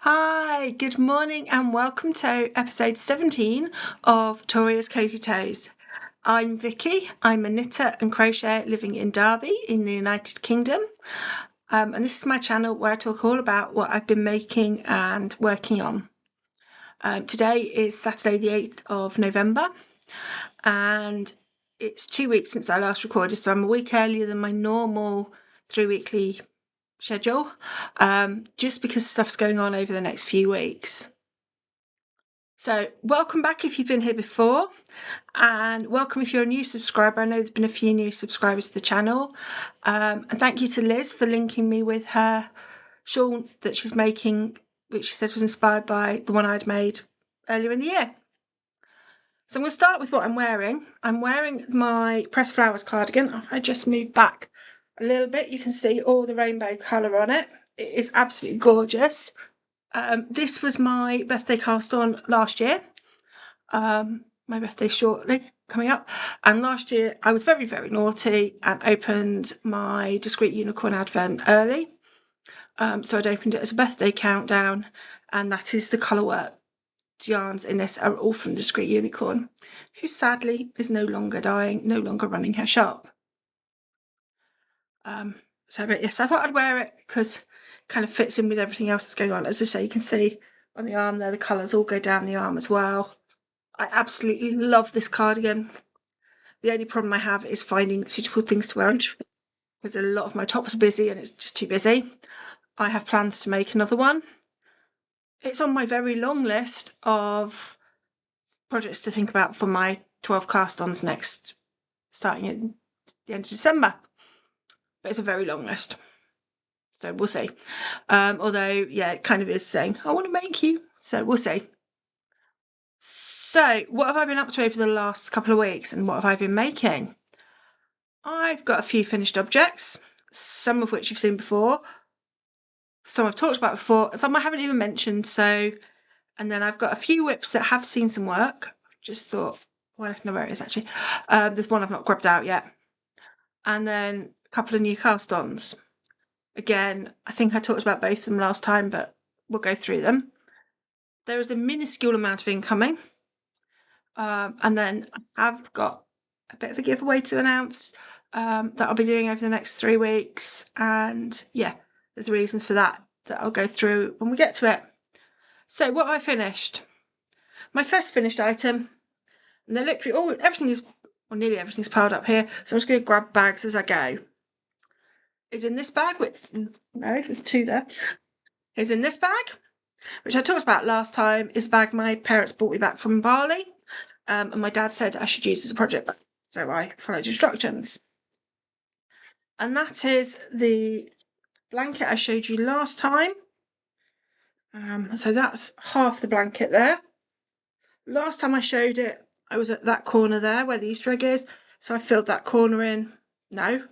Hi, good morning and welcome to episode 17 of Toria's Cozy Toes. I'm Vicky, I'm a knitter and crocheter living in Derby in the United Kingdom. And this is my channel where I talk all about what I've been making and working on. Today is Saturday the 8th of November and it's 2 weeks since I last recorded, so I'm a week earlier than my normal 3-weekly schedule, just because stuff's going on over the next few weeks. So welcome back if you've been here before, and welcome if you're a new subscriber. I know there's been a few new subscribers to the channel, and thank you to Liz for linking me with her shawl that she's making, which she says was inspired by the one I'd made earlier in the year. So I'm going to start with what I'm wearing. I'm wearing my Pressed Flowers cardigan. I just moved back a little bit. You can see all the rainbow colour on it. It is absolutely gorgeous. This was my birthday cast on last year. My birthday shortly coming up. And last year I was very, very naughty and opened my discrete unicorn advent early. So I'd opened it as a birthday countdown, and that is the colourwork yarns in this are all from discrete unicorn, who sadly is no longer dying, no longer running her shop. But yes, I thought I'd wear it because it kind of fits in with everything else that's going on. As I say, you can see on the arm there, the colours all go down the arm as well. I absolutely love this cardigan. The only problem I have is finding suitable things to wear because a lot of my tops are busy and it's just too busy. I have plans to make another one. It's on my very long list of projects to think about for my 12 cast-ons starting at the end of December. But it's a very long list. So we'll see. Although, yeah, it kind of is saying, I want to make you. So we'll see. So what have I been up to over the last couple of weeks and what have I been making? I've got a few finished objects, some of which you've seen before, some I've talked about before, and some I haven't even mentioned. And then I've got a few whips that have seen some work. I've just thought, well, I don't know where it is actually. There's one I've not grabbed out yet. And then a couple of new cast-ons. Again, I think I talked about both of them last time, but we'll go through them. There is a minuscule amount of incoming. And then I've got a bit of a giveaway to announce that I'll be doing over the next 3 weeks. And yeah, there's reasons for that I'll go through when we get to it. So what have I finished? My first finished item, and they're literally nearly everything's piled up here. So I'm just going to grab bags as I go. Is in this bag, no, there's two there. Is in this bag, which I talked about last time, is a bag my parents brought me back from Bali. And my dad said I should use as a project bag, so I followed instructions. And that is the blanket I showed you last time. So that's half the blanket there. Last time I showed it, I was at that corner there where the Easter egg is, so I filled that corner in. No,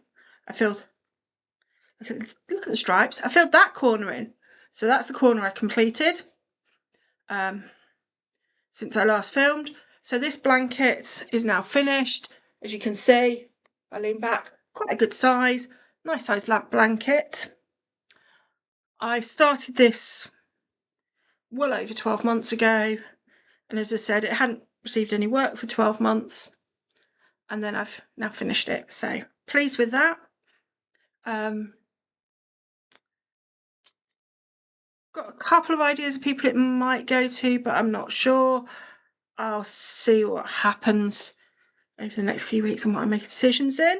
look at the stripes. I filled that corner in, so that's the corner I completed since I last filmed. So this blanket is now finished. As you can see, I lean back, quite a good size, nice size lamp blanket. I started this well over 12 months ago, and as I said, it hadn't received any work for 12 months, and then I've now finished it, so pleased with that. Got a couple of ideas of people it might go to, but I'm not sure. I'll see what happens over the next few weeks and what I make decisions in.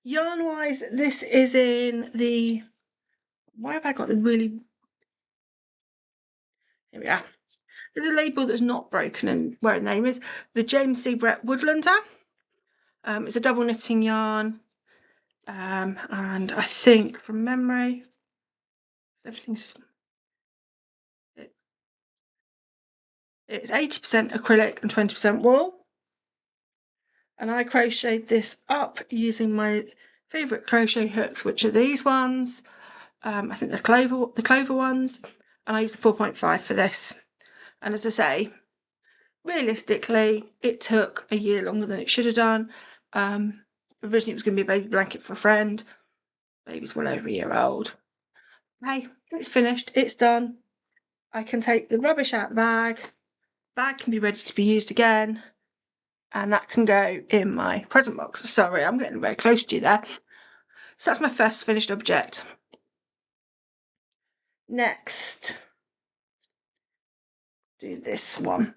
Yarn wise, this is in the, why have I got the really, here we are. There's a label that's not broken and where the name is, the James C. Brett Woodlander. It's a double knitting yarn, and I think from memory, it's 80% acrylic and 20% wool. And I crocheted this up using my favourite crochet hooks, which are these ones. I think the clover ones, and I used the 4.5 for this. And as I say, realistically, it took a year longer than it should have done. Originally it was going to be a baby blanket for a friend. Baby's well over a year old. Hey, it's finished, it's done. I can take the rubbish out of the bag can be ready to be used again, and that can go in my present box. Sorry, I'm getting very close to you there. So that's my first finished object. Next, do this one.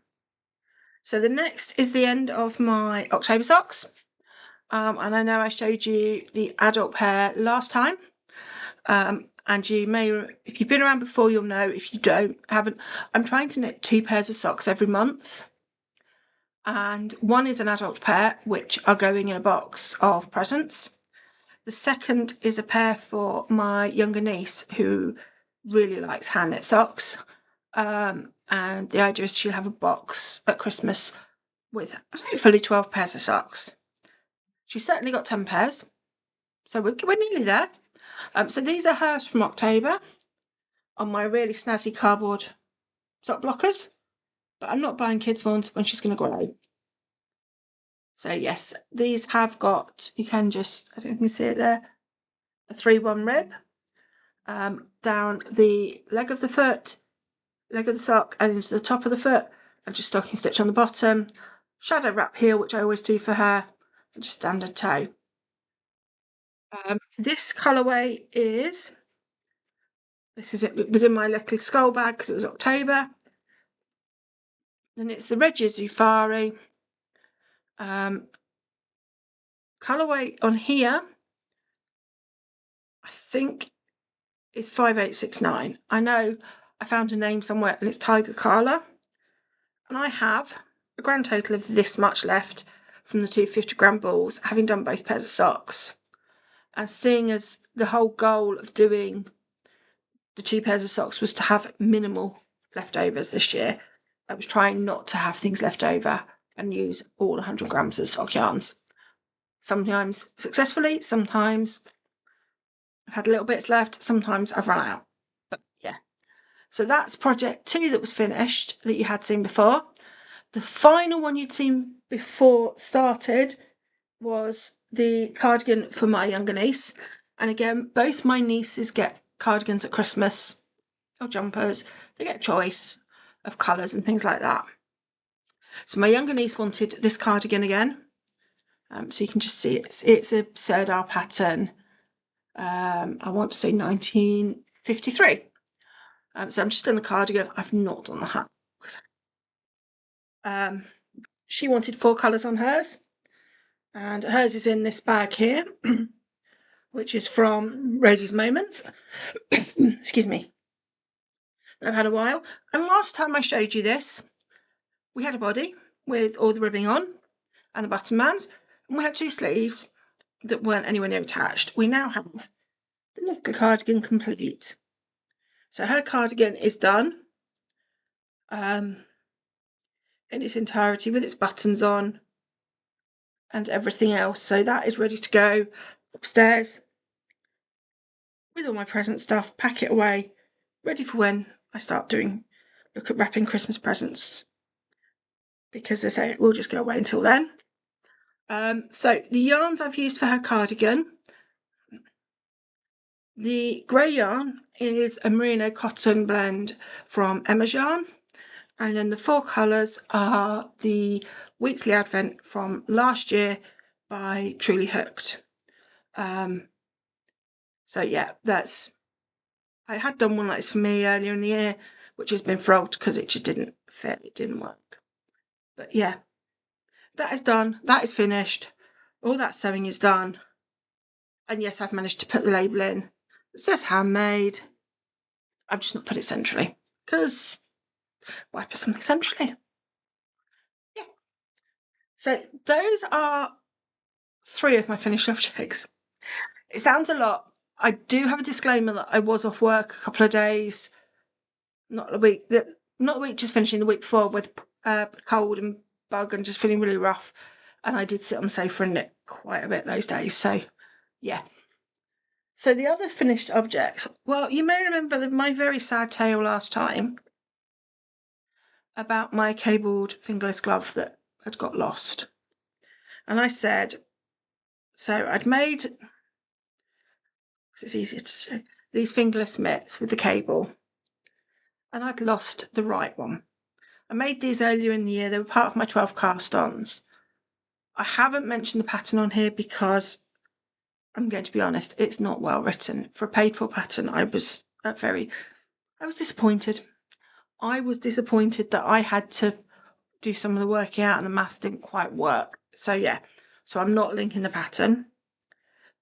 So the next is the end of my October socks. And I know I showed you the adult pair last time. And you may, if you've been around before, you'll know. If you haven't, I'm trying to knit 2 pairs of socks every month. And one is an adult pair, which are going in a box of presents. The second is a pair for my younger niece, who really likes hand knit socks. And the idea is she'll have a box at Christmas with hopefully 12 pairs of socks. She's certainly got 10 pairs, so we're nearly there. So these are hers from October on my really snazzy cardboard sock blockers, but I'm not buying kids ones when she's going to grow. So yes, these have got, you can just, I don't know if you can see it there, a 3-1 rib down the leg of the foot, leg of the sock, and into the top of the foot, and just stocking stitch on the bottom, shadow wrap heel, which I always do for her, and just standard toe. This colourway is, it was in my little skull bag because it was October. Then it's the Regia Zufari. Colourway on here, I think is 5869. I know I found a name somewhere and it's Tiger Carla. And I have a grand total of this much left from the 2 50-gram balls, having done both pairs of socks. And seeing as the whole goal of doing the 2 pairs of socks was to have minimal leftovers this year, I was trying not to have things left over and use all 100 grams of sock yarns. Sometimes successfully, sometimes I've had little bits left, sometimes I've run out. But yeah. So that's project 2 that was finished, that you had seen before. The final one you'd seen before started was the cardigan for my younger niece. And again, both my nieces get cardigans at Christmas, or jumpers. They get a choice of colours and things like that. So my younger niece wanted this cardigan again. So you can just see it's a Serdar pattern. I want to say 1953. So I'm just done the cardigan. I've not done the hat. She wanted 4 colours on hers. And hers is in this bag here, which is from Rosie's Moments. Excuse me. I've had a while. And last time I showed you this, we had a body with all the ribbing on and the button bands, and we had 2 sleeves that weren't anywhere near attached. We now have the little cardigan complete. So her cardigan is done in its entirety with its buttons on and everything else. So that is ready to go upstairs with all my present stuff, pack it away, ready for when I start look at wrapping Christmas presents, because they say it will just go away until then. So the yarns I've used for her cardigan, the grey yarn is a merino cotton blend from Emma's Yarn, and then the 4 colours are the Weekly Advent from last year by Truly Hooked. So yeah, I had done one like this for me earlier in the year, which has been frogged because it just didn't fit, it didn't work. But yeah, that is done, that is finished, all that sewing is done. And yes, I've managed to put the label in. It says handmade. I've just not put it centrally, because why put something centrally? Yeah. So those are 3 of my finished objects. It sounds a lot. I do have a disclaimer that I was off work a couple of days, not the week, just finishing the week before, with cold and bug and just feeling really rough. And I did sit on the sofa and knit quite a bit those days. So yeah. So the other finished objects, well, you may remember my very sad tale last time about my cabled fingerless glove that had got lost. And I said, so I'd made, because it's easier to show, these fingerless mitts with the cable. and I'd lost the right one. I made these earlier in the year. They were part of my 12 cast-ons. I haven't mentioned the pattern on here because I'm going to be honest, it's not well written. For a paid for pattern, I was disappointed. I was disappointed that I had to do some of the working out and the maths didn't quite work. So yeah, so I'm not linking the pattern.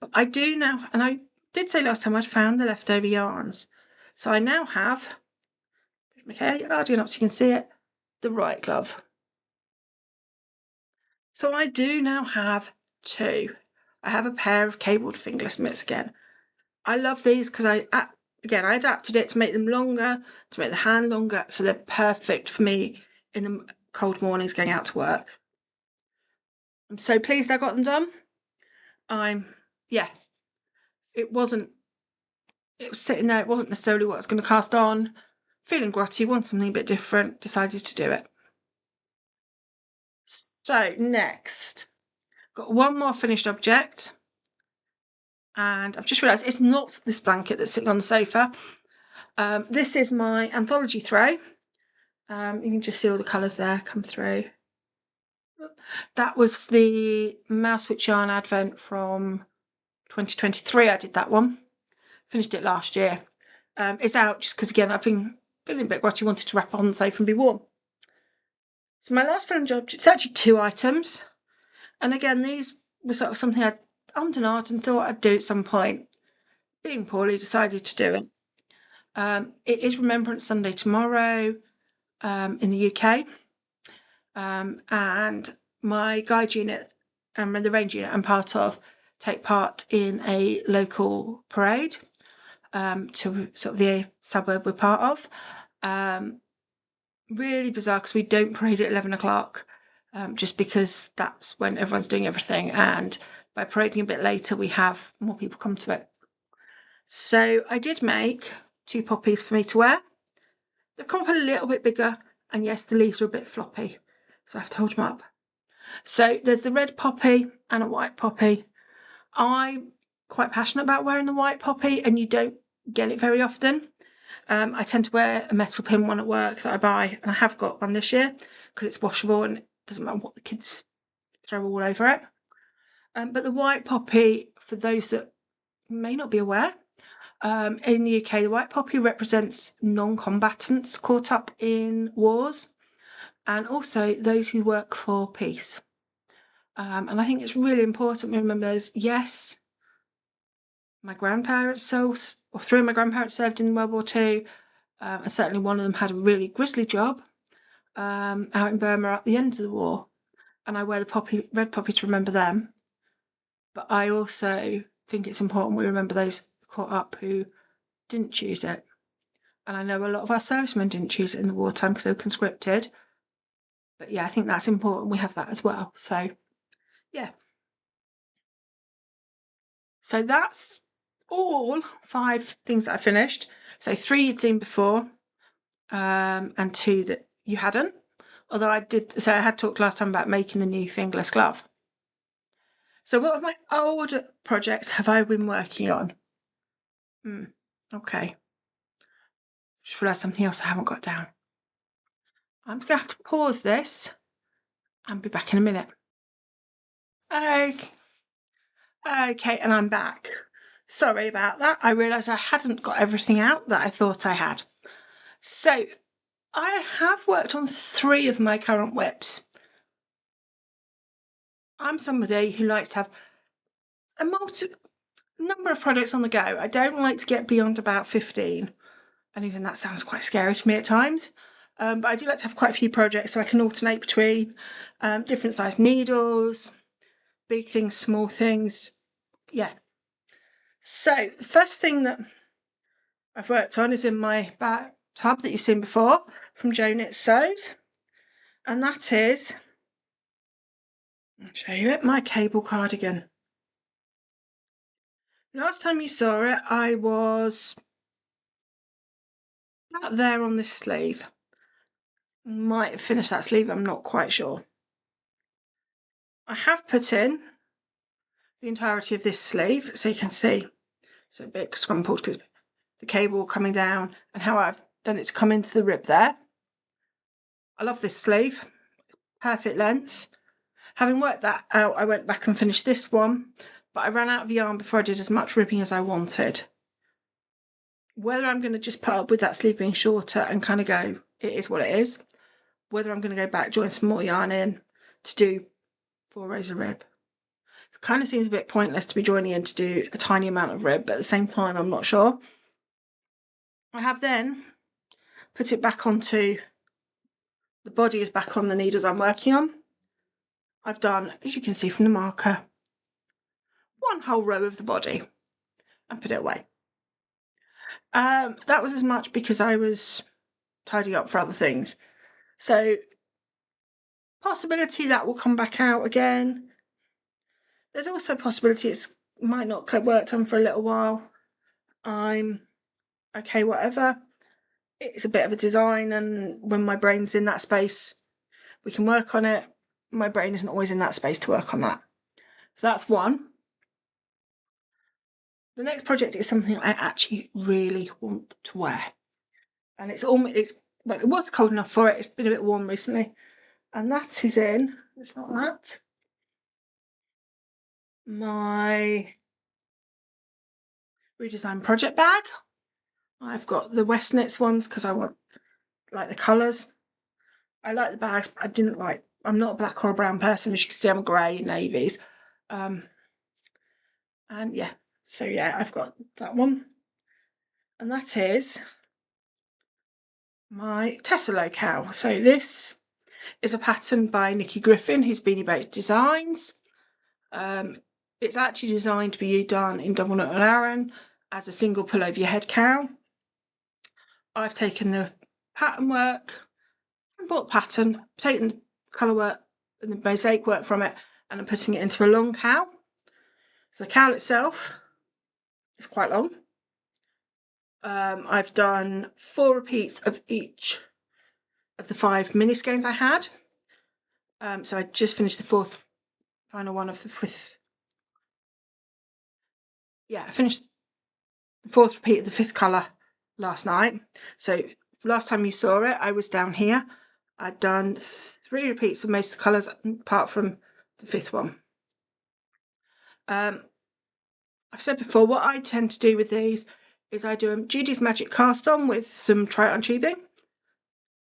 But I do now, and I did say last time I'd found the leftover yarns. So I now have, okay, Cardigan up so you can see it, the right glove. So I do now have two. I have a pair of cabled fingerless mitts again. I love these because I adapted it to make them longer, to make the hand longer, so they're perfect for me in the cold mornings going out to work. I'm so pleased I got them done. It was sitting there, it wasn't necessarily what I was going to cast on. Feeling grotty, want something a bit different, decided to do it. So next, got one more finished object. And I've just realised it's not this blanket that's sitting on the sofa. This is my anthology throw. You can just see all the colours there come through. That was the Mousewitch yarn advent from 2023. I did that one. Finished it last year. It's out just because, again, I've been feeling a bit grotty, wanted to wrap on the sofa and be warm. So my last finished object, it's actually 2 items. And again, these were sort of something I'd ummed and ahed and thought I'd do at some point. Being poorly, decided to do it. It is Remembrance Sunday tomorrow in the UK. And my guide unit and the range unit I'm part of take part in a local parade to sort of the suburb we're part of. Really bizarre because we don't parade at 11 o'clock just because that's when everyone's doing everything, and by parading a bit later we have more people come to it. So I did make 2 poppies for me to wear. They've come up a little bit bigger, and yes, the leaves are a bit floppy, so I have to hold them up. So there's the red poppy and a white poppy. I'm quite passionate about wearing the white poppy, and you don't get it very often. I tend to wear a metal pin one at work that I buy, and I have got one this year because it's washable and it doesn't matter what the kids throw all over it. But the white poppy, for those that may not be aware, in the UK, the white poppy represents non-combatants caught up in wars, and also those who work for peace. And I think it's really important we remember those. Yes, my grandparents served, or 3 of my grandparents served in World War II, and certainly one of them had a really grisly job out in Burma at the end of the war. And I wear the red poppy to remember them. But I also think it's important we remember those caught up who didn't choose it. And I know a lot of our servicemen didn't choose it in the wartime because they were conscripted. But yeah, I think that's important we have that as well. So yeah. So that's all 5 things that I finished. So 3 you'd seen before, and 2 that you hadn't. Although I had talked last time about making the new fingerless glove. So what of my old projects have I been working on? Okay. Just realised something else I haven't got down. I'm just going to have to pause this and be back in a minute. Okay, and I'm back. Sorry about that. I realised I hadn't got everything out that I thought I had. So I have worked on 3 of my current whips. I'm somebody who likes to have a number of projects on the go. I don't like to get beyond about 15. And even that sounds quite scary to me at times. But I do like to have quite a few projects so I can alternate between different size needles, big things, small things. Yeah. So the first thing that I've worked on is in my back tub that you've seen before from Jo Knits Sews. And that is, I'll show you it, my cable cardigan. Last time you saw it, I was about there on this sleeve. Might have finished that sleeve, I'm not quite sure. I have put in the entirety of this sleeve so you can see. So a bit scrumpled because the cable coming down and how I've done it to come into the rib there. I love this sleeve, perfect length. Having worked that out, I went back and finished this one, but I ran out of yarn before I did as much ribbing as I wanted. Whether I'm going to just put up with that sleeve being shorter and kind of go, it is what it is, whether I'm going to go back, join some more yarn in to do 4 rows of rib. It kind of seems a bit pointless to be joining in to do a tiny amount of rib, but at the same time, I'm not sure. I have then put it back onto, the body is back on the needles I'm working on. I've done, as you can see from the marker, 1 whole row of the body and put it away. That was as much because I was tidying up for other things. So, possibility that will come back out again. There's also a possibility it might not get worked on for a little while. I'm okay, whatever. It's a bit of a design, and when my brain's in that space, we can work on it. My brain isn't always in that space to work on that. So that's one. The next project is something I actually really want to wear. And it's well, it was cold enough for it. It's been a bit warm recently. And that is in, it's not that, my redesign project bag. I've got the West Knits ones because I like the colours. I like the bags, but I'm not a black or a brown person. As you can see, I'm grey, navies. And yeah, so yeah, I've got that one. And that is my Tessallo cow. So this is a pattern by Nikki Griffin, who's Beanie Boat Designs. It's actually designed to be done in double knot and Aran as a single pull over your head cow. I've taken the pattern work and bought the pattern, taken the colour work and the mosaic work from it, and I'm putting it into a long cow. So the cow itself is quite long. I've done 4 repeats of each of the 5 mini skeins I had. So I just finished the 4th final one of the 5th. Yeah, I finished the 4th repeat of the 5th colour last night. So last time you saw it, I was down here. I'd done 3 repeats of most of the colours apart from the 5th one. I've said before, what I tend to do with these is I do a Judy's Magic cast on with some try-on tubing.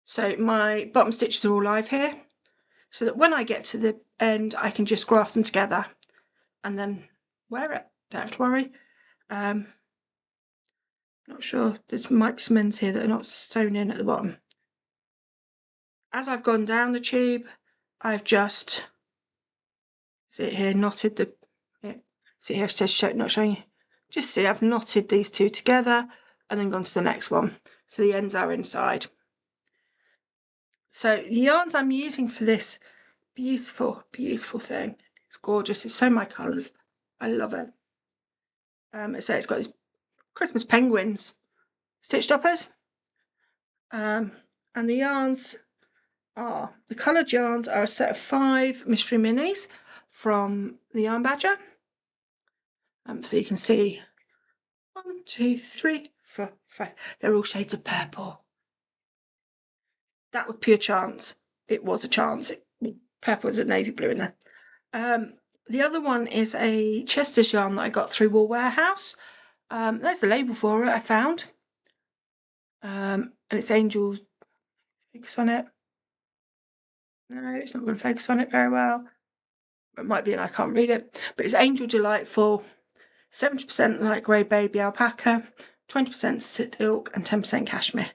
So my bottom stitches are all live here, so that when I get to the end, I can just graft them together and then wear it. Don't have to worry. Not sure, there might be some ends here that are not sewn in at the bottom. As I've gone down the tube, I've just, see it here, knotted the, see here it says not showing you. Just see, I've knotted these 2 together and then gone to the next one. So the ends are inside. So the yarns I'm using for this beautiful, beautiful thing, it's gorgeous, it's so my colours, I love it. So it's got these Christmas penguins stitch stoppers, and the yarns are, the coloured yarns are a set of 5 mystery minis from the Yarn Badger. So you can see 1, 2, 3, 4, 5, they're all shades of purple. That was pure chance. It was a chance. Purple was a navy blue in there. The other one is a Chester's yarn that I got through Wool Warehouse. There's the label for it I found. And it's Angel, focus on it. No, it's not going to focus on it very well. It might be, and I can't read it. But it's Angel Delightful, 70% light grey baby alpaca, 20% silk, and 10% cashmere.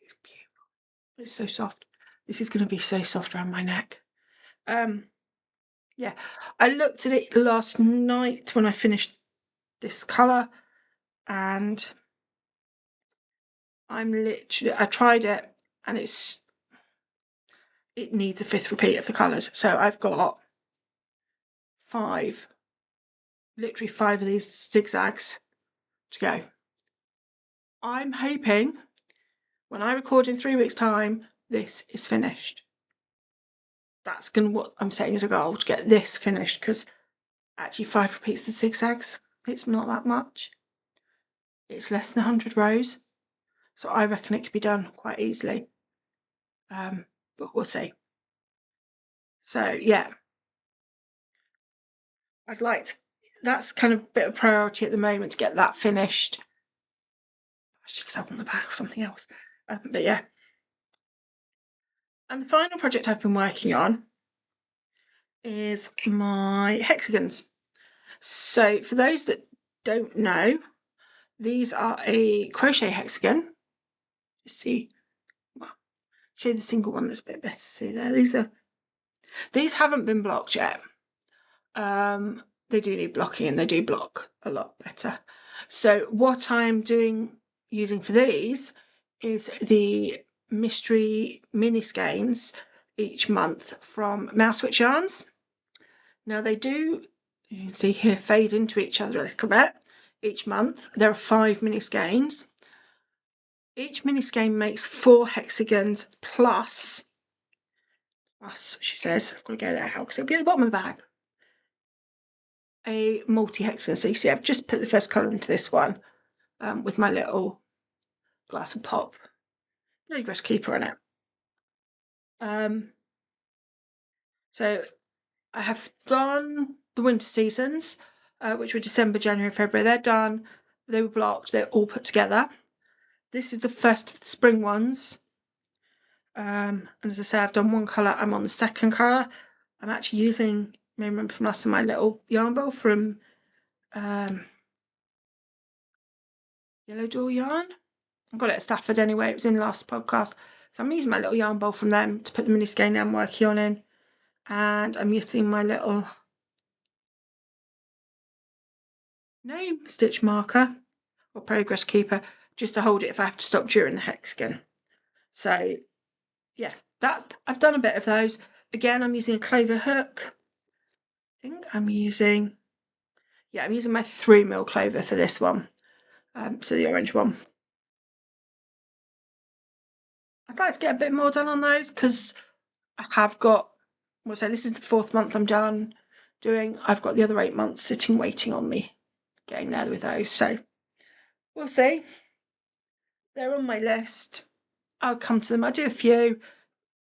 It's beautiful. It's so soft. This is going to be so soft around my neck. Yeah, I looked at it last night when I finished this colour, and I tried it, and it needs a 5th repeat of the colours. So I've got 5, literally 5 of these zigzags to go. I'm hoping when I record in 3 weeks' time, this is finished. That's what I'm setting as a goal, to get this finished, because actually 5 repeats the zigzags, it's not that much. It's less than 100 rows. So I reckon it could be done quite easily, but we'll see. So yeah, I'd like to, that's kind of a bit of priority at the moment to get that finished. Actually, because I want the back or something else. But yeah. And the final project I've been working on is my hexagons. So for those that don't know, these are a crochet hexagon. You see, well, show you the single one that's a bit better to see there. These haven't been blocked yet. They do need blocking, and they do block a lot better. So what I'm using for these is the mystery mini skeins each month from Mousewitch yarns. Now they do, you can see here, fade into each other a little bit each month. There are 5 mini skeins. Each mini skein makes 4 hexagons plus, she says, I've got to get it out because it'll be at the bottom of the bag, a multi-hexagon. So you see I've just put the first colour into this one with my little glass of pop Progress Keeper on it. So I have done the winter seasons, which were December, January, February. They're done. They were blocked. They're all put together. This is the first of the spring ones. And as I say, I've done one colour. I'm on the second colour. I'm actually using, remember from last time, my little yarn bowl from Yellow Door Yarn. I got it at Stafford anyway. It was in the last podcast. So I'm using my little yarn bowl from them to put the mini skein I'm working on in. And I'm using my little name stitch marker or progress keeper just to hold it if I have to stop during the hexagon. So yeah, that I've done a bit of those. Again, I'm using a clover hook. I think I'm using my 3mm clover for this one. So the orange one. I'd like to get a bit more done on those because I have got, this is the 4th month I'm done doing. I've got the other 8 months sitting waiting on me getting there with those. So we'll see. They're on my list. I'll come to them. I do a few,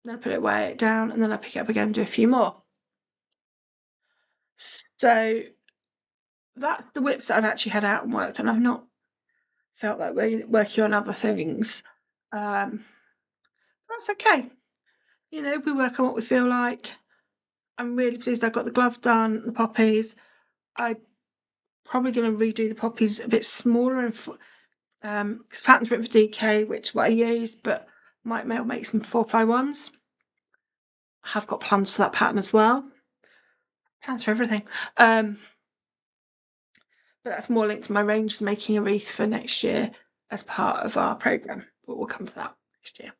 then I put it way down, and then I pick it up again and do a few more. So that's the whips that I've actually had out and worked on. I've not felt like working on other things. That's okay. You know, we work on what we feel like. I'm really pleased I got the glove done, the poppies. I'm probably going to redo the poppies a bit smaller and because pattern's written for DK, which is what I used, but might make some 4-ply ones. I have got plans for that pattern as well. Plans for everything. But that's more linked to my ranges making a wreath for next year as part of our programme. But we'll come to that next year.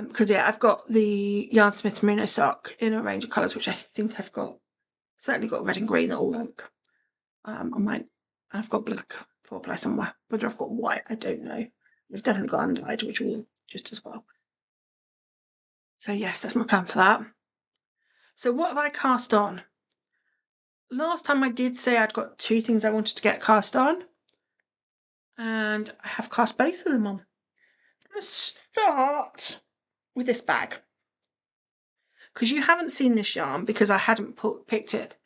Because I've got the Yarnsmith Merino sock in a range of colours, which I think I've got. Certainly got red and green that will work. I've got black 4-ply somewhere. Whether I've got white, I don't know. I've definitely got undyed, which will just as well. So yes, that's my plan for that. So what have I cast on? Last time I did say I'd got 2 things I wanted to get cast on, and I have cast both of them on. I'm going to start with this bag, because you haven't seen this yarn because I hadn't picked it.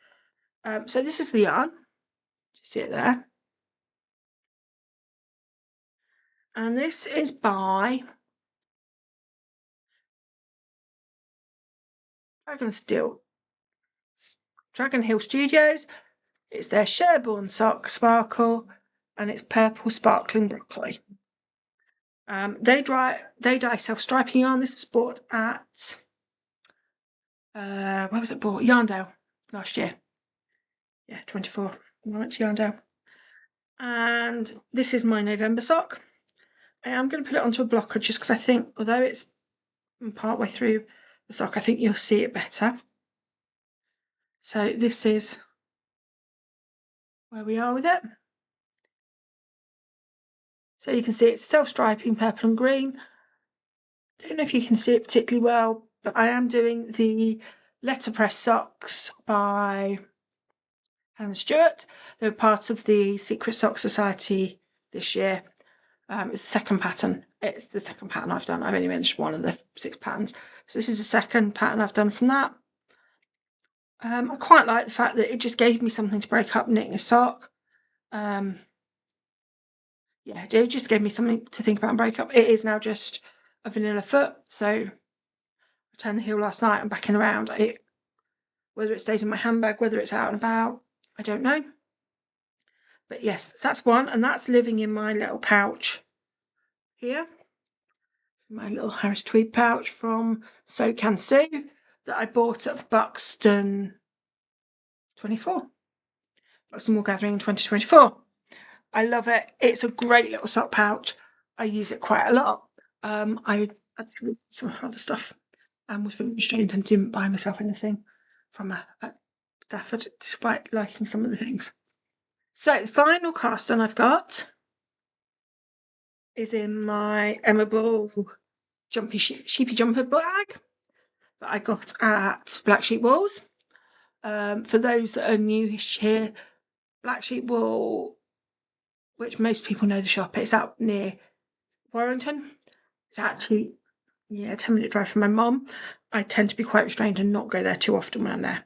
So this is the yarn. Do you see it there? And this is by Dragon Hill Studios. It's their Sherborne sock sparkle, and it's purple sparkling broccoli. They dye self-striping yarn. This was bought at where was it bought? Yarndale last year. Yeah, 24 March, Yarndale. And this is my November sock. I am going to put it onto a blocker just because I think, although it's part way through the sock, I think you'll see it better. So this is where we are with it. So you can see it's self-striping purple and green. Don't know if you can see it particularly well, but I am doing the letterpress socks by Helen Stewart. They were part of the Secret Sock Society this year. It's the second pattern. It's the second pattern I've done. I've only finished one of the 6 patterns. So this is the second pattern I've done from that. I quite like the fact that it just gave me something to break up knitting a sock. Yeah, it just gave me something to think about and break up. It is now just a vanilla foot, so I turned the heel last night and backing around. Whether it stays in my handbag, whether it's out and about, I don't know. But yes, that's one, and that's living in my little pouch here. My little Harris Tweed pouch from Sewcansue that I bought at Buxton 24. Buxton Wool Gathering in 2024. I love it. It's a great little sock pouch. I use it quite a lot. I actually some other stuff and was really restrained and didn't buy myself anything from a Stafford, despite liking some of the things. So the final cast on I've got is in my Emma Bull jumpy sheepy jumper bag that I got at Black Sheep Wools. For those that are new here, Black Sheep Wool, which most people know the shop, it's out near Warrington. It's actually, 10-minute drive from my mum. I tend to be quite restrained and not go there too often when I'm there.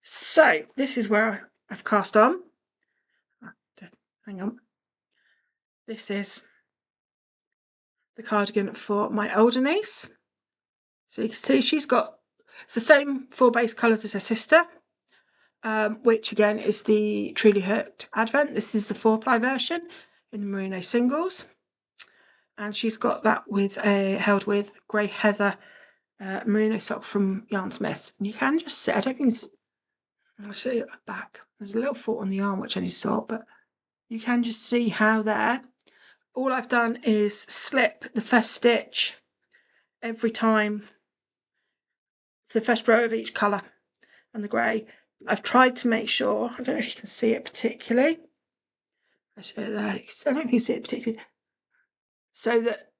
So this is where I've cast on. Hang on. This is the cardigan for my older niece. So you can see she's got, it's the same 4 base colours as her sister, which again is the Truly Hooked Advent. This is the 4-ply version in the merino singles. And she's got that with held with grey heather merino sock from Yarnsmiths. And you can just see, I don't think it's, I'll show you at the back. There's a little fault on the arm which I need to sort, but you can just see how there. All I've done is slip the first stitch every time, the first row of each colour and the grey. I've tried to make sure, I don't know if you can see it particularly. I show it there. I don't know if you can see it particularly. So that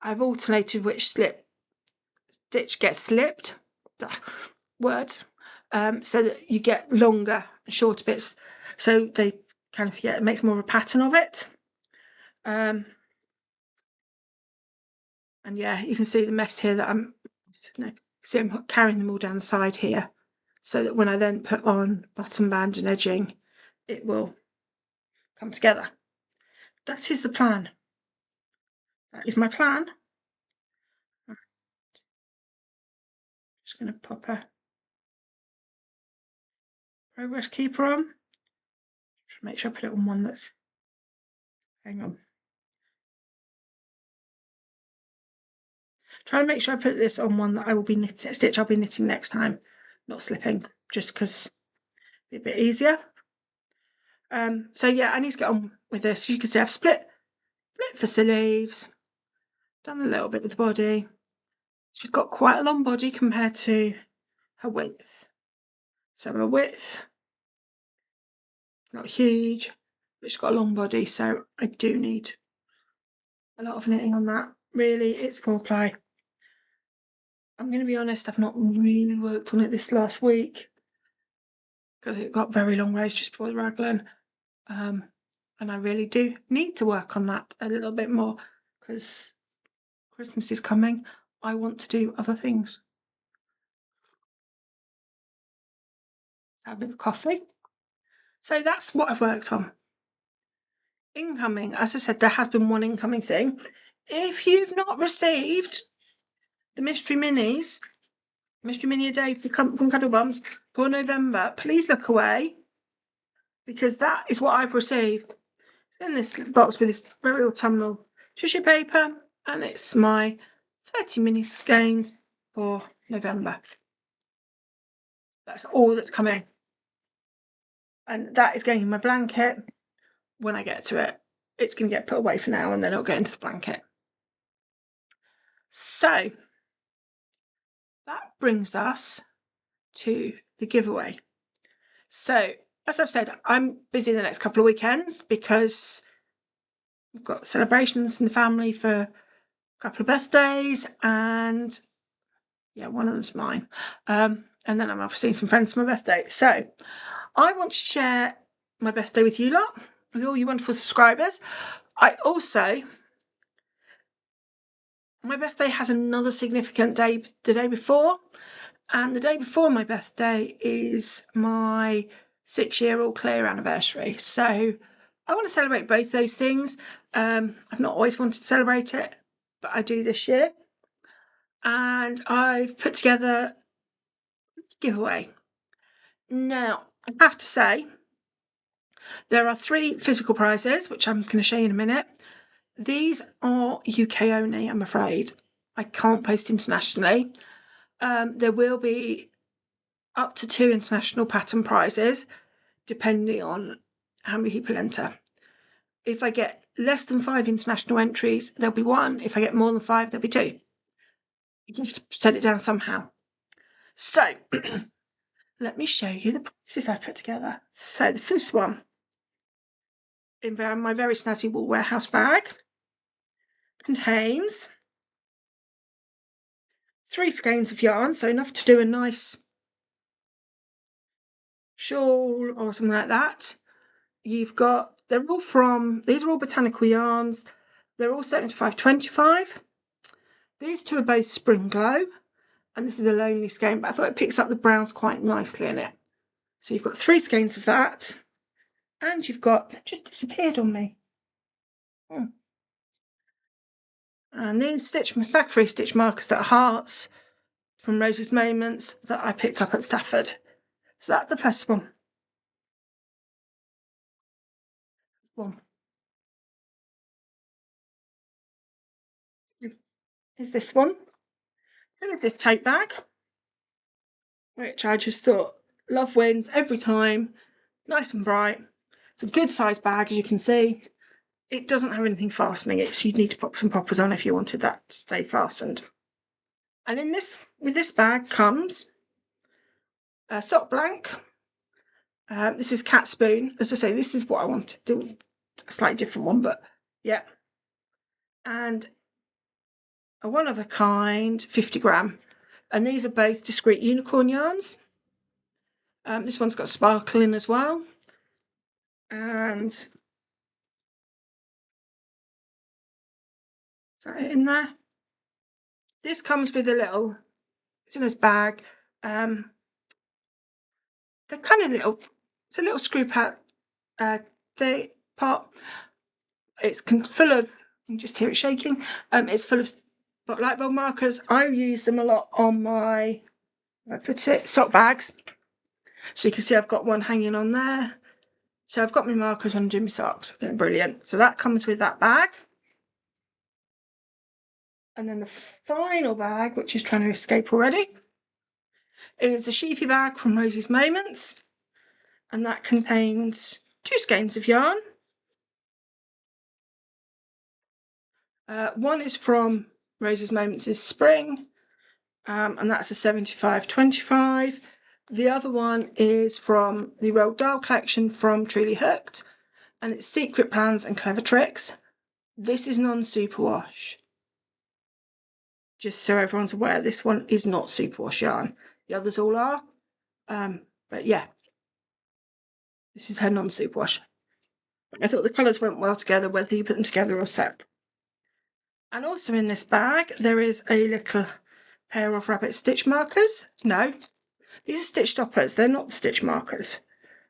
I've alternated which stitch gets slipped. Words. So that you get longer and shorter bits. So they kind of, it makes more of a pattern of it. And yeah, you can see the mess here that I'm carrying them all down the side here, so that when I then put on bottom band and edging, it will come together. That is the plan. That is my plan. Just going to pop a progress keeper on. Just make sure I put it on one that's, hang on. Try to make sure I put this on one that I will be knitting, stitch I'll be knitting next time, not slipping, just because it'll be a bit easier. So yeah, I need to get on with this. You can see I've split for sleeves, done a little bit with the body. She's got quite a long body compared to her width. So her width, not huge, but she's got a long body, so I do need a lot of knitting on that. Really, it's 4-ply. I'm going to be honest, I've not really worked on it this last week because it got very long rows just before the raglan. And I really do need to work on that a little bit more because Christmas is coming. I want to do other things. Have a bit of coffee. So that's what I've worked on. Incoming, as I said, there has been one incoming thing. If you've not received the mystery minis, mystery mini a day from Cuddlebums for November, please look away, because that is what I've received in this box with this very autumnal tissue paper, and it's my 30 mini skeins for November. That's all that's coming, and that is going in my blanket. When I get to it, it's going to get put away for now, and then it'll get into the blanket. So that brings us to the giveaway. So as I've said, I'm busy the next couple of weekends because we've got celebrations in the family for a couple of birthdays, and yeah, one of them's mine. And then I'm off seeing some friends for my birthday. So I want to share my birthday with you lot, with all you wonderful subscribers. My birthday has another significant day the day before, and the day before my birthday is my 6-year all clear anniversary. So I want to celebrate both those things. I've not always wanted to celebrate it, but I do this year. And I've put together a giveaway. Now, I have to say, there are 3 physical prizes, which I'm going to show you in a minute. These are UK only, I'm afraid. I can't post internationally. There will be up to 2 international pattern prizes, depending on how many people enter. If I get less than 5 international entries, there'll be 1. If I get more than 5, there'll be 2. You have to set it down somehow. So, let me show you the prizes I've put together. So the first one, in my very snazzy wool warehouse bag, contains 3 skeins of yarn, so enough to do a nice shawl or something like that. These are all Botanical Yarns. They're all 75/25. These 2 are both Spring Glow, and this is a lonely skein, but I thought it picks up the browns quite nicely in it. So you've got 3 skeins of that, and you've got, it just disappeared on me. And these Savory stitch markers that are hearts from Rosie's Moments that I picked up at Stafford. So that's the first one. Is this one. And it's this tote bag, which I just thought, love wins every time. Nice and bright. It's a good size bag, as you can see. It doesn't have anything fastening it, so you'd need to pop some poppers on if you wanted that to stay fastened. And with this bag comes a sock blank. This is Cat Spoon. As I say, this is what I wanted to do. A slightly different one, but yeah. And a one of a kind 50-gram. And these are both discrete unicorn yarns. This one's got sparkle in as well. And is that it in there? This comes with it's in this bag. They're kind of it's a little screw part pot. It's full of, you can just hear it shaking. It's full of light bulb markers. I use them a lot on my, sock bags. So you can see I've got one hanging on there. So I've got my markers when I'm doing my socks. They're brilliant. So that comes with that bag. And then the final bag, which is trying to escape already, is the sheepy bag from Rosie's Moments. And that contains 2 skeins of yarn. One is from Rosie's Moments is Spring, and that's a 75/25. The other one is from the Roald Dahl collection from Truly Hooked, and it's Secret Plans and Clever Tricks. This is non-superwash. Just so everyone's aware, this one is not superwash yarn. The others all are. But yeah, this is her non-superwash. I thought the colours went well together, whether you put them together or separate. And also in this bag, there is a little pair of rabbit stitch markers. No, these are stitch stoppers. They're not stitch markers.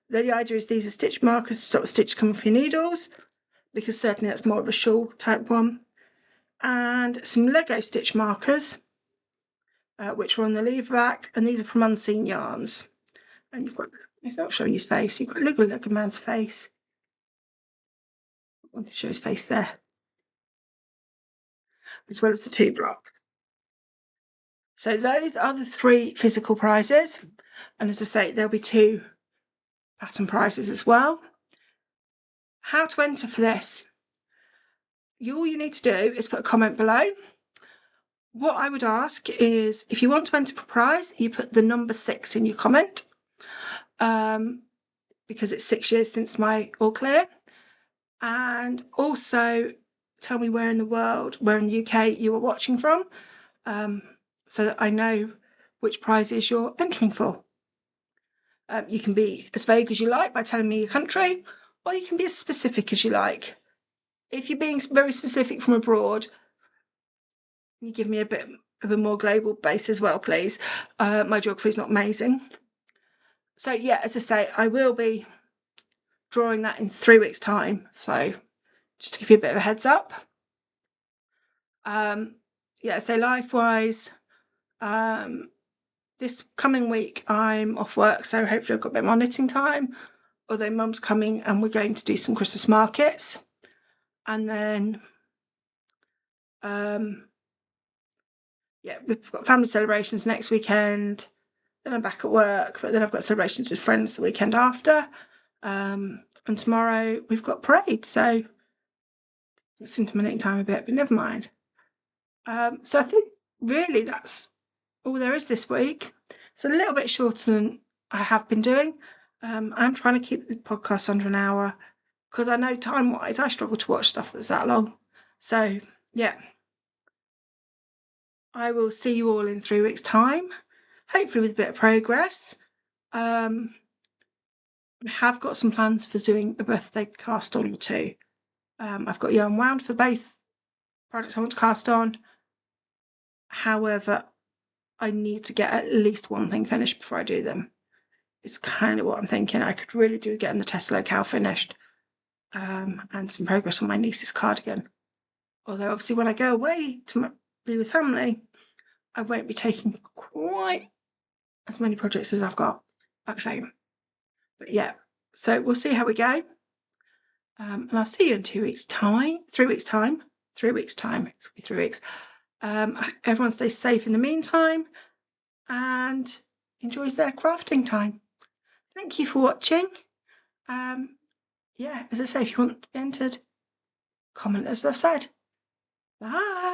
The idea is these are stitch markers to stop stitches coming off your needles, because certainly that's more of a shawl type one. And some Lego stitch markers, which are on the lever back, and these are from Unseen Yarns. And you've got, it's not showing his face, you've got a little Lego man's face. I want to show his face there, as well as the 2 block. So those are the 3 physical prizes, and as I say, there'll be 2 pattern prizes as well. How to enter for this? All you need to do is put a comment below. What I would ask is, if you want to enter for a prize, you put the number 6 in your comment, because it's 6 years since my all clear. And also tell me where in the world, where in the UK you are watching from, so that I know which prizes you're entering for. You can be as vague as you like by telling me your country, or you can be as specific as you like. If you're being very specific from abroad, can you give me a bit of a more global base as well, please? My geography is not amazing. So yeah, as I say, I will be drawing that in 3 weeks' time. So just to give you a bit of a heads up. Yeah, so life-wise, this coming week I'm off work, so hopefully I've got a bit more knitting time. Although Mum's coming and we're going to do some Christmas markets. And then yeah, we've got family celebrations next weekend. Then I'm back at work, but then I've got celebrations with friends the weekend after. And tomorrow we've got parade, so it's into my knitting time a bit, but never mind. So I think really that's all there is this week. It's a little bit shorter than I have been doing. I'm trying to keep the podcast under an hour because I know time-wise I struggle to watch stuff that's that long. So yeah, I will see you all in 3 weeks' time, hopefully with a bit of progress. I have got some plans for doing a birthday cast on or two. I've got yarn wound for both projects I want to cast on. However, I need to get at least one thing finished before I do them. It's kind of what I'm thinking. I could really do getting the Tessallo cow finished, and some progress on my niece's cardigan. Although obviously when I go away to be with family, I won't be taking quite as many projects as I've got at home. But yeah, so we'll see how we go. And I'll see you in 2 weeks' time. 3 weeks' time. 3 weeks' time. It's going to be 3 weeks. Everyone stays safe in the meantime and enjoys their crafting time. Thank you for watching. Yeah, as I say, if you want to be entered, comment as I've said. Bye.